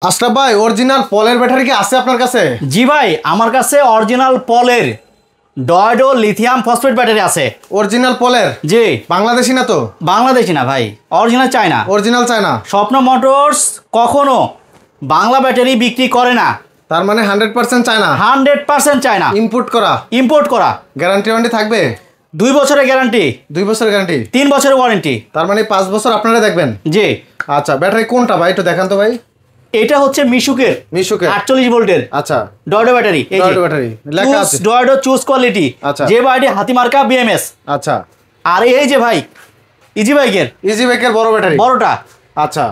আশরাফ ভাই অরিজিনাল পলের ব্যাটারি কি আছে আপনার কাছে? জি ভাই, আমার কাছে অরিজিনাল পলের ডয়েডো লিথিয়াম ফসফেট ব্যাটারি আছে। অরিজিনাল পলের? জি। বাংলাদেশি না তো? বাংলাদেশি না ভাই, অরিজিনাল চায়না। Original China. স্বপ্ন মোটরস কখনো বাংলা ব্যাটারি বিক্রি করে না। তার মানে 100% চায়না? 100% চায়না। ইম্পোর্ট করা? ইম্পোর্ট করা। গ্যারান্টি ওয়ারেন্টি থাকবে? 2 বছরের গ্যারান্টি। 2 বছরের গ্যারান্টি? 3 বছরের ওয়ারেন্টি। তার মানে 5 বছর আপনারা দেখবেন? জি। আচ্ছা, ব্যাটারি কোনটা ভাই একটু দেখান তো ভাই। এটা হচ্ছে মিশুকের 48 ভোল্টের। আচ্ছা, ডয়েডো ব্যাটারি। এই ডয়েডো ব্যাটারি লেখা আছে ডয়েডো চুজ কোয়ালিটি। আচ্ছা। যে বাইটি হাতিমার্কা বিএমএস। আচ্ছা। আর এই যে ভাই ইজি বাইকের বড় ব্যাটারি, বড়টা। আচ্ছা,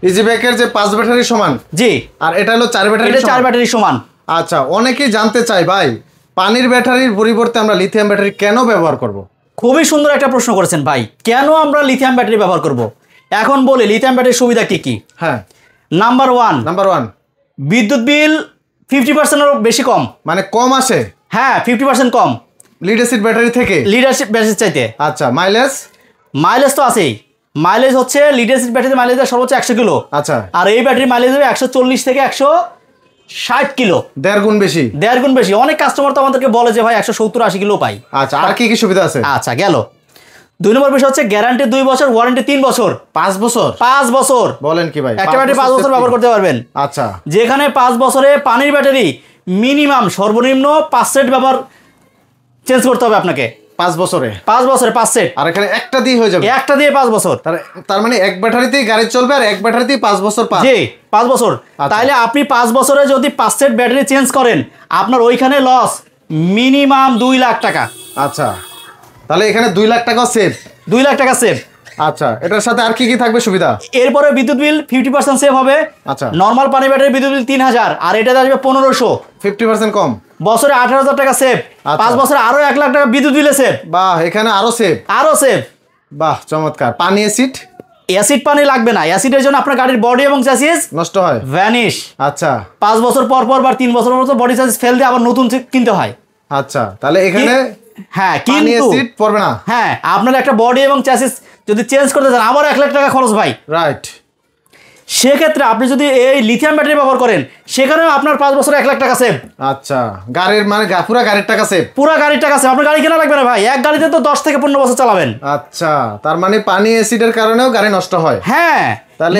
ইজি বাইকের যে 5 ব্যাটারি সমান? জি। আর এটা হলো 4 ব্যাটারি? এটা 4 ব্যাটারি সমান। আচ্ছা, অনেকেই জানতে চায় ভাই পানির ব্যাটারির পরিবর্তে আমরা লিথিয়াম ব্যাটারি কেন ব্যবহার করব? খুবই সুন্দর একটা প্রশ্ন করেছেন ভাই, কেন আমরা লিথিয়াম ব্যাটারি ব্যবহার করব। এখন বলি লিথিয়াম ব্যাটারির সুবিধা কি কি। হ্যাঁ। নাম্বার ওয়ান, বিদ্যুৎ বিল 50%-এরও বেশি কম। মানে কম আসে? হ্যাঁ, 50% কম লিড অ্যাসিড ব্যাটারি থেকে। লিড অ্যাসিড ব্যাটারি চাইতে। আচ্ছা, মাইলেজ তো আছেই। মাইলেজ হচ্ছে লিড অ্যাসিড ব্যাটারিতে মাইলেজ দেয় সর্বোচ্চ 100 কিলো। আচ্ছা। আর এই ব্যাটারি মাইলেজ দেবে 140 থেকে 160 কিলো। 1.5 গুণ বেশি। 1.5 গুণ বেশি। অনেক কাস্টমার তো আমাদেরকে বলে যে ভাই 170-80 কিলো পাই। আচ্ছা, আর কি কি সুবিধা আছে? আচ্ছা, গেল। 2 নম্বর বিষয় হচ্ছে গ্যারান্টি 2 বছর, ওয়ারেন্টি 3 বছর। 5 বছর? 5 বছর। বলেন কি ভাই? একটা ব্যাটারি 5 বছর ব্যবহার করতে পারবেন। আচ্ছা। যেখানে 5 বছরে পানির ব্যাটারি মিনিমাম সর্বনিম্ন 5 সেট ব্যবহার চেঞ্জ করতে হবে আপনাকে। 5 বছরে? 5 বছরে 5 সেট। আর এখানে একটা দিয়ে হয়ে যাবে? একটা দিয়ে 5 বছর। তার মানে এক ব্যাটারিতেই গাড়ি চলবে আর এক ব্যাটারিতেই 5 বছর পাস? জি, 5 বছর। তাইলে আপনি 5 বছরে যদি 5 সেট ব্যাটারি চেঞ্জ করেন, আপনার ওইখানে লস মিনিমাম 2 লাখ টাকা। আচ্ছা, তাহলে এখানে 2 লাখ টাকা সেভ? 2 লাখ টাকা সেভ। আচ্ছা, এটার সাথে আর কি কি থাকবে সুবিধা? এরপরে বিদ্যুৎ বিল 50% সেভ হবে। আচ্ছা। নরমাল পানি ব্যাটারি বিদ্যুৎ বিল 3000, আর এটাতে আসবে 1500। 50% কম। বছরে 18,000 টাকা সেভ। 5 বছরে আরো 1 লাখ টাকা বিদ্যুৎ বিলে সেভ। বাহ, এখানে আরো সেভ? আরো সেভ। বাহ, চমৎকার। পানি অ্যাসিড পানি লাগবে না। অ্যাসিডের জন্য আপনার গাড়ির বডি এবং চ্যাসিস নষ্ট হয়, ভ্যানিশ। আচ্ছা। 5 বছর পর পর বা 3 বছর পর বডি চ্যাসিস ফেল দিয়ে আবার নতুন কিনতে হয়। আচ্ছা, তাহলে এখানে হ্যাঁ, কিন্তু অ্যাসিড পড়বে না। হ্যাঁ, আপনার একটা বডি এবং চ্যাসিস যদি চেঞ্জ করতে চান আবার 1 লাখ টাকা খরচ ভাই। রাইট। সেক্ষেত্রে আপনি যদি এই লিথিয়াম ব্যাটারি ব্যবহার করেন, সেখানেও আপনার 5 বছরে 1 লাখ টাকা সেভ। আচ্ছা, গাড়ির মানে পুরো গাড়ির টাকা সেভ? পুরো গাড়ির টাকা সেভ। আপনার গাড়ি কেনা লাগবে না ভাই, এক গাড়িতে তো 10 থেকে 15 বছর চালাবেন। আচ্ছা, তার মানে পানি অ্যাসিডের কারণেও গাড়ি নষ্ট হয়? হ্যাঁ,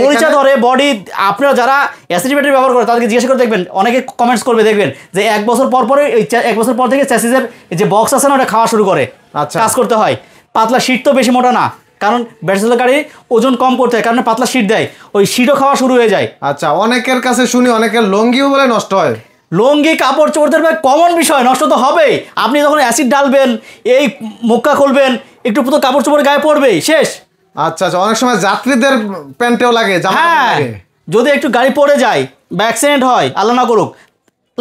মরিচা ধরে বডি। আপনারা যারা অ্যাসিড ব্যাটারি ব্যবহার করে তাদেরকে জিজ্ঞাসা করে দেখবেন, অনেকে কমেন্টস করবে, দেখবেন যে 1 বছর পর পরে 1 বছর পর থেকে চ্যাসিসের যে বক্স আছে না, ওটা খাওয়া শুরু করে। আচ্ছা, কাজ করতে হয়। পাতলা শীট তো বেশি মোটা না, কারণ ব্যাটারি গাড়ি ওজন কম করতে হয়, কারণ পাতলা শীট দেয়, ওই শীটও খাওয়া শুরু হয়ে যায়। আচ্ছা, অনেকের কাছে শুনি অনেকের লঙ্গিও বলে নষ্ট হয়। লঙ্গি, কাপড় চোপড়দের ভাই কমন বিষয়, নষ্ট তো হবেই। আপনি যখন অ্যাসিড ডালবেন, এই মুক্কা খুলবেন, একটু তো কাপড় চোপড় গায়ে পড়বেই, শেষ। আচ্ছা আচ্ছা, অনেক সময় যাত্রীদের প্যান্টেও লাগে, জামা লাগে। যদি একটু গাড়ি পড়ে যায় বা অ্যাক্সিডেন্ট হয়, আল্লাহ না করুক,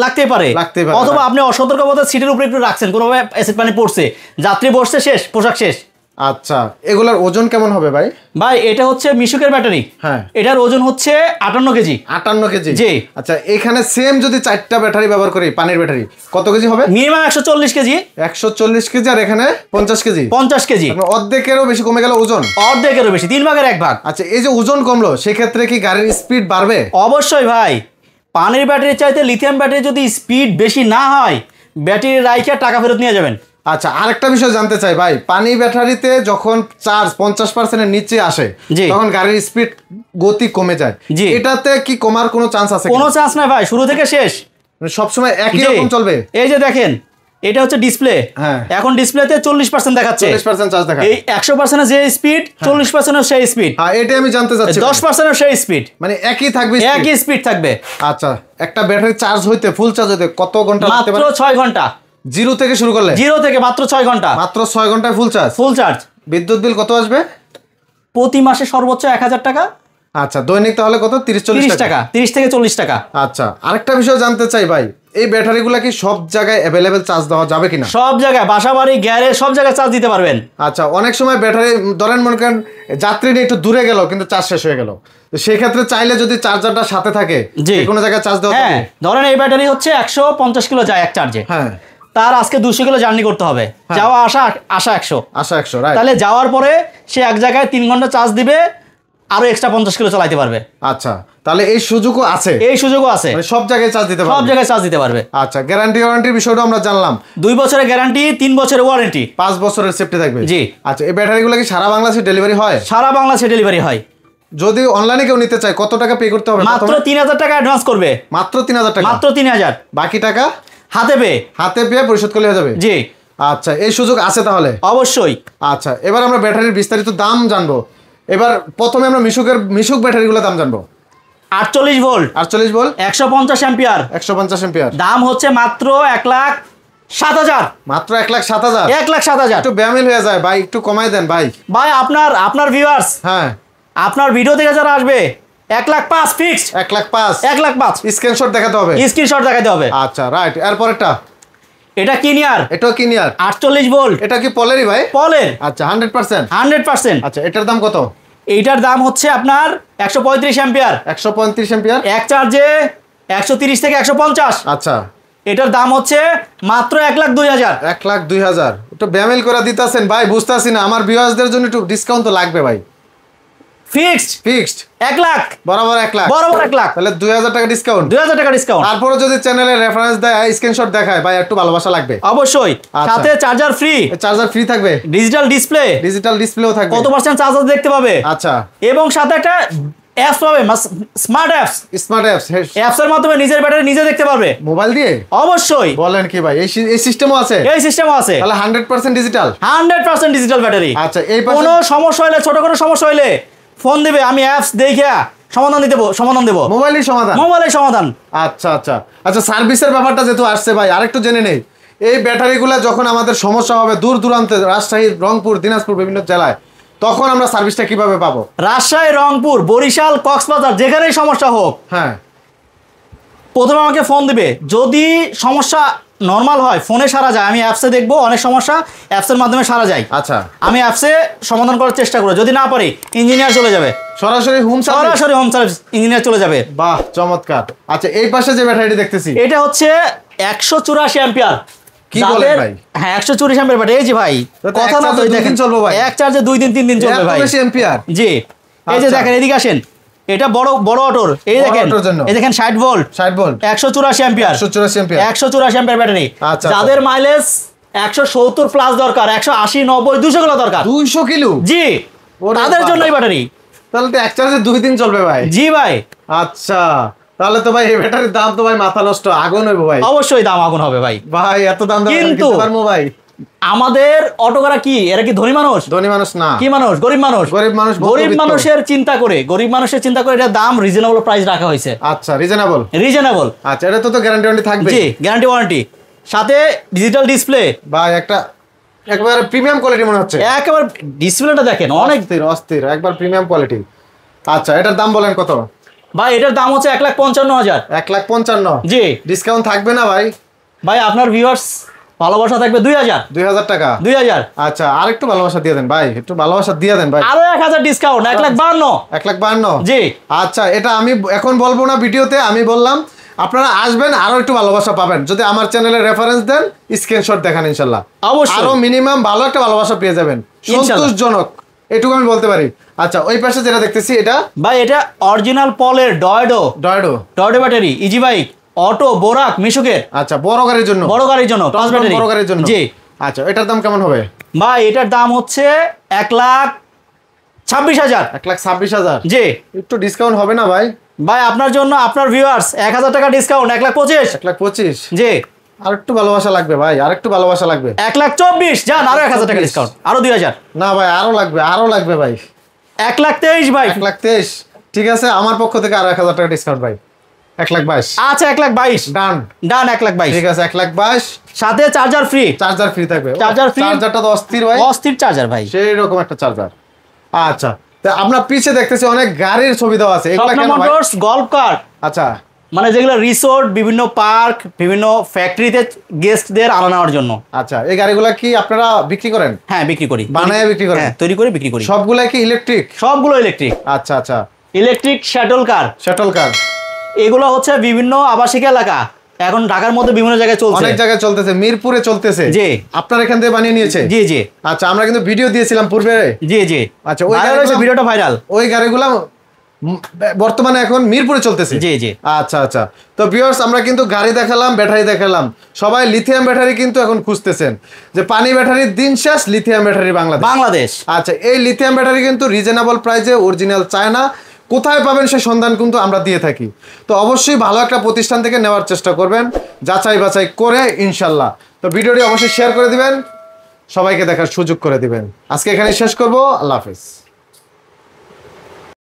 লাগতেই পারে। অথবা আপনি অসতর্কতার সিটের উপরে একটু রাখছেন, কোনোভাবে অ্যাসিড পানি পড়ছে, যাত্রী বসছে, শেষ, পোশাক শেষ। আচ্ছা, এগুলোর ওজন কেমন হবে ভাই? ভাই এটা হচ্ছে মিশুকের ব্যাটারি। হ্যাঁ, এটার ওজন হচ্ছে 58 কেজি। 58 কেজি? জি। আচ্ছা, এখানে সেম যদি 4টা ব্যাটারি ব্যবহার করি, পানির ব্যাটারি, কত কেজি হবে? Minimum 140 KG. 140 কেজি, আর এখানে 50 কেজি? 50 কেজি। অর্ধেকেরও বেশি কমে গেল ওজন? অর্ধেকেরও বেশি, 3 ভাগের 1 ভাগ। আচ্ছা, এই যে ওজন কমলো, সেক্ষেত্রে কি গাড়ির স্পিড বাড়বে? অবশ্যই ভাই। পানির ব্যাটারির চাইতে লিথিয়াম ব্যাটারি যদি স্পিড বেশি না হয়, ব্যাটারি রাইখে টাকা ফেরত নিয়ে যাবেন। আচ্ছা, আরেকটা বিষয় জানতে চাই ভাই, পানি ব্যাটারিতে যখন চার্জ 50%-এর নিচে আসে, তখন গাড়ির স্পিড গতি কমে যায়। এটাতে কি কমার কোনো চান্স আছে? কোনো চান্স নাই ভাই, শুরু থেকে শেষ সবসময় একই রকম চলবে। এই যে দেখেন, এটা হচ্ছে ডিসপ্লে। হ্যাঁ, এখন ডিসপ্লেতে 40% দেখাচ্ছে। 40% চার্জ দেখায়। এই 100% যে স্পিড, 40% সেই স্পিড। হ্যাঁ, এটাই আমি জানতে চাচ্ছি। 10% সেই স্পিড, মানে একই থাকবে? একই স্পিড থাকবে। আচ্ছা, একটা ব্যাটারি চার্জ হইতে, ফুল চার্জ হইতে কত ঘন্টা লাগতে পারে? মাত্র 6 ঘন্টা। জিরো থেকে শুরু করলে? জিরো থেকে মাত্র 6 ঘন্টা। মাত্র 6 ঘন্টায় ফুল চার্জ? Full charge. বিদ্যুৎ বিল কত আসবে? প্রতি মাসে সর্বোচ্চ 1000 টাকা। আচ্ছা, দৈনিক তাহলে কত? 30-40 টাকা? 30 থেকে 40 টাকা। আচ্ছা, আরেকটা বিষয় জানতে চাই ভাই, এই ব্যাটারিগুলো কি সব জায়গায় অ্যাভেলেবেল চার্জ দেওয়া যাবে কিনা? সব জায়গায়, বাসা বাড়ি, গ্যারেজ, সব জায়গায় চার্জ দিতে পারবেন। আচ্ছা, অনেক সময় ব্যাটারি ধরেন মনে করেন যাত্রী নিয়ে একটু দূরে গেল, কিন্তু চার্জ শেষ হয়ে গেল, তো সেই ক্ষেত্রে চাইলে যদি চার্জারটা সাথে থাকে, যে কোনো জায়গায় চার্জ দেওয়া যাবে? ধরেন এই ব্যাটারি হচ্ছে 150 কিলো যায় এক চার্জে। হ্যাঁ, তার আজকে 200 কিলো জার্নি করতে হবে, যাওয়া আসা 100। আসা 100, রাইট। তাহলে যাওয়ার পরে সে এক জায়গায় 3 ঘন্টা চার্জ দিবে, আরো এক্সট্রা 50 কিলো চালাতে পারবে। আচ্ছা, তাহলে এই সুযোগও আছে? এই সুযোগও আছে, সব জায়গায় চার্জ দিতে পারবে? সব জায়গায় চার্জ দিতে পারবে। আচ্ছা, গ্যারান্টি ওয়ারেন্টির বিষয়টা আমরা জানলাম। 2 বছরের গ্যারান্টি, 3 বছরের ওয়ারেন্টি, 5 বছরের সেফটি থাকবে। জি। আচ্ছা, এই ব্যাটারিগুলো কি সারা বাংলাদেশে ডেলিভারি হয়? সারা বাংলাদেশে ডেলিভারি হয়। যদি অনলাইনে কেউ নিতে চায় কত টাকা পে করতে হবে? মাত্র 3000 টাকা অ্যাডভান্স করবে। মাত্র 3000 টাকা? মাত্র 3000। বাকি টাকা হাতে পেয়ে পরিশোধ করলে হয়ে যাবে? জি। আচ্ছা, এই সুযোগ আছে তাহলে? অবশ্যই। আচ্ছা, এবার আমরা ব্যাটারির বিস্তারিত দাম জানবো। এবার প্রথমে আমরা মিশুক ব্যাটারিগুলোর দাম জানবো। 48 ভোল্ট, 48 ভোল্ট, 150 অ্যাম্পিয়ার, 150 অ্যাম্পিয়ার। দাম হচ্ছে মাত্র 1,07,000। মাত্র 1,07,000? 1,07,000। একটু ব্যামিল হয়ে যায় ভাই, একটু কমাই দেন ভাই। ভাই আপনার ভিউয়ার্স, হ্যাঁ, আপনার ভিডিও থেকে যারা আসবে 1,05,000 ফিক্সড। 1,05,000? 1,05,000 স্ক্রিনশট দেখাতে হবে? স্ক্রিনশট দেখাতে হবে। আচ্ছা, রাইট। এরপরটা? এটা কিনিয়ার। এটাও কিনিয়ার? 48 ভোল্ট। এটা কি পলেরই ভাই? পলের। আচ্ছা, 100%? 100%। আচ্ছা, এটার দাম কত? এইটার দাম হচ্ছে আপনার 135 অ্যাম্পিয়ার। 135 অ্যাম্পিয়ার, এক চার্জে 130 থেকে 150। আচ্ছা, এটার দাম হচ্ছে মাত্র 1,02,000। 1,02,000? একটু ব্যামিল করে দিতেছেন ভাই, বুঝতেছি না। আমার ভিউয়ার্সদের জন্য একটু ডিসকাউন্ট তো লাগবে ভাই। ফিক্সড 1 লাখ, বরাবর 1 লাখ? বরাবর 1 লাখ। তাহলে 2,000 টাকা ডিসকাউন্ট? 2,000 টাকা ডিসকাউন্ট। তারপরে যদি চ্যানেলে রেফারেন্স দেয়, স্ক্রিনশট দেখায়, ভাই একটু ভালোবাসা লাগবে অবশ্যই। সাথে চার্জার ফ্রি। চার্জার ফ্রি থাকবে? ডিজিটাল ডিসপ্লেও থাকবে। কত % চার্জার দেখতে পাবে। আচ্ছা, এবং সাথে একটা অ্যাপস পাবে, স্মার্ট অ্যাপস এর মাধ্যমে নিজের ব্যাটারি নিজে দেখতে পারবে মোবাইল দিয়ে। অবশ্যই। বলেন কি ভাই, এই সিস্টেমও আছে? এই সিস্টেমও আছে। তাহলে 100% ডিজিটাল? 100% digital battery. আচ্ছা, এই পাশে কোনো সমস্যা হলে, ছোট কোনো সমস্যা হলে ফোন দিবে, আমি অ্যাপস দেখে সমাধান দেব। মোবাইলের সমাধান। আচ্ছা আচ্ছা আচ্ছা, সার্ভিসের ব্যাপারটা যেহেতু আসছে ভাই, আরেকটু জেনে নেই। এই ব্যাটারিগুলো যখন আমাদের সমস্যা হবে দূর দূরান্তে, রাজশাহী, রংপুর, দিনাজপুর, বিভিন্ন জেলায়, তখন আমরা সার্ভিসটা কিভাবে পাবো? রাজশাহী, রংপুর, বরিশাল, কক্সবাজার, যেখানেই সমস্যা হোক, হ্যাঁ, প্রথমে আমাকে ফোন দিবে। যদি সমস্যা নর্মাল হয়, ফোনে সারা যায়, আমি অ্যাপসে দেখবো। অনেক সমস্যা অ্যাপসের মাধ্যমে সারা যায়। আচ্ছা, আমি অ্যাপসে সমাধান করার চেষ্টা করব। যদি না পারি, ইঞ্জিনিয়ার চলে যাবে, সরাসরি হোম সার্ভিস ইঞ্জিনিয়ার চলে যাবে। বাহ, চমৎকার। আচ্ছা, এই পাশে যে ব্যাটারিটি দেখতেছি, এটা হচ্ছে 184 অ্যাম্পিয়ার। কি বলেন ভাই? হ্যাঁ, 184 অ্যাম্পিয়ার ব্যাটারি। এই যে ভাই, কথা না তো, দেখেন চলবে ভাই, এক চার্জে 2 দিন 3 দিন চলবে ভাই। 180 অ্যাম্পিয়ার? জি। এই যে দেখেন, এদিকে আসেন, এটা বড় অটোর। এই দেখেন 60 ভোল্ট, 184 অ্যাম্পিয়ার, 184 অ্যাম্পিয়ার ব্যাটারি। যাদের মাইলেজ 170 প্লাস দরকার, 180, 90, 200 কিলো দরকার, 200 কিলো, জি, তাদের জন্য এই ব্যাটারি। তাহলে তো এক চার্জে 2 দিন চলবে ভাই? জি ভাই। আচ্ছা, তাহলে তো ভাই এই ব্যাটারির দাম তো ভাই মাথা নষ্ট, আগুন হবে ভাই। অবশ্যই দাম আগুন হবে ভাই। ভাই এত দাম কিন্তু ভাই, আমাদের অটোকারা কি, এরা কি ধনী মানুষ? ধনী মানুষ না, কি মানুষ? গরিব মানুষের চিন্তা করে, এটা দাম রিজনেবল প্রাইস রাখা হয়েছে। আচ্ছা, রিজনেবল। আচ্ছা, এটা তো গ্যারান্টি ওয়ারেন্টি থাকবে? জি, গ্যারান্টি ওয়ারেন্টি, সাথে ডিজিটাল ডিসপ্লে। ভাই একবার প্রিমিয়াম কোয়ালিটি মনে হচ্ছে। একবার ডিসপ্লেটা দেখেন, অনেক অস্থির, একবার প্রিমিয়াম কোয়ালিটি। আচ্ছা, এটার দাম বলেন কত? ভাই, এটার দাম হচ্ছে 1,55,000। 1,55,000? জি। ডিসকাউন্ট থাকবে না ভাই? ভাই, আপনার ভিউয়ার্স ভালোবাসা থাকবে 2,000 টাকা। 2,000। আচ্ছা, আর একটু ভালোবাসা দিয়ে দেন ভাই, একটু ভালোবাসা দিয়ে দেন ভাই। আরো 1,000 ডিসকাউন্ট, 1,52,000। 1,52,000? জি। আচ্ছা, এটা আমি এখন বলবো না ভিডিওতে, আমি বললাম আপনারা আসবেন, আরো একটু ভালোবাসা পাবেন যদি আমার চ্যানেলে রেফারেন্স দেন, স্ক্রিনশট দেখান, ইনশাআল্লাহ অবশ্যই আরো মিনিমাম ভালো একটা ভালোবাসা পেয়ে যাবেন, সন্তোষজনক, এটুকু আমি বলতে পারি। আচ্ছা, ওই পাশে যেটা দেখতেছি, এটা ভাই, এটা অরিজিনাল পলের ডয়ডো ব্যাটারি, ইজি বাইক, অটো, বোরাক, মিশুকের। আচ্ছা, বড় গাড়ির জন্য বড় গাড়ির জন্য। জি। আচ্ছা, এটার দাম কেমন হবে? ভাই, এটার দাম হচ্ছে 1,26,000। 1,26,000? জি। একটু ডিসকাউন্ট হবে না ভাই? ভাই, আপনার জন্য, আপনার ভিউয়ার্স, 1,000 টাকা ডিসকাউন্ট, 1,25,000। 1,25,000? জি। আর একটু ভালোবাসা লাগবে ভাই, আর একটু ভালোবাসা লাগবে। 1,24,000 যান, আরো 1,000 টাকা ডিসকাউন্ট, আরো 2,000। না ভাই, আরো লাগবে ভাই। 1,23,000 ভাই। 1,23,000? ঠিক আছে, আমার পক্ষ থেকে আরো 1,000 টাকা ডিসকাউন্ট ভাই, 1,22,000। আচ্ছা, 1,22,000 ডান 1,22,000। ঠিক আছে, 1,22,000 সাথে চার্জার ফ্রি থাকবে। চার্জারটা তো অস্থির ভাই, অস্থির চার্জার ভাই, সেই রকম একটা চার্জার। আচ্ছা, তো আপনার পিছে দেখতেছি অনেক গাড়ির ছবি দেওয়া আছে, এগুলো কেন ভাই? Golf cart. আচ্ছা, মানে যেগুলো রিসোর্ট, বিভিন্ন পার্ক, বিভিন্ন ফ্যাক্টরিতে গেস্টদের আনা নেওয়ার জন্য। আচ্ছা, এই গাড়িগুলো কি আপনারা বিক্রি করেন? হ্যাঁ, বিক্রি করি, বানায় বিক্রি করেন? হ্যাঁ, তৈরি করে বিক্রি করি। সবগুলো কি ইলেকট্রিক? সবগুলো ইলেকট্রিক। আচ্ছা আচ্ছা, ইলেকট্রিক শাটল কার। এগুলো হচ্ছে বিভিন্ন আবাসিক এলাকা, এখন ঢাকার মধ্যে বিভিন্ন জায়গায় চলছে, অনেক জায়গায় চলতেছে, মিরপুরে চলতেছে। জি, আপনার এখান থেকে বানিয়ে নিয়েছে? জি জি। আচ্ছা, আমরা কিন্তু ভিডিও দিয়েছিলাম পূর্বে। জি জি। আচ্ছা, ওই ভিডিওটা ভাইরাল। ওই গাড়িগুলো বর্তমানে এখন মিরপুরে চলতেছে। জি জি। আচ্ছা আচ্ছা। তো ভিউয়ার্স, আমরা কিন্তু গাড়ি দেখালাম, ব্যাটারি দেখালাম। সবাই লিথিয়াম ব্যাটারি কিন্তু এখন খুঁজতেছেন, যে পানি ব্যাটারির দিন শেষ, লিথিয়াম ব্যাটারি বাংলাদেশ। আচ্ছা, এই লিথিয়াম ব্যাটারি কিন্তু রিজনেবল প্রাইসে, অরিজিনাল চায়না, কোথায় পাবেন সে সন্ধান কিন্তু আমরা দিয়ে থাকি। তো অবশ্যই ভালো একটা প্রতিষ্ঠান থেকে নেওয়ার চেষ্টা করবেন, যাচাই বাছাই করে ইনশাল্লাহ। তো ভিডিওটি অবশ্যই শেয়ার করে দিবেন, সবাইকে দেখার সুযোগ করে দিবেন। আজকে এখানে শেষ করব। আল্লাহ হাফেজ।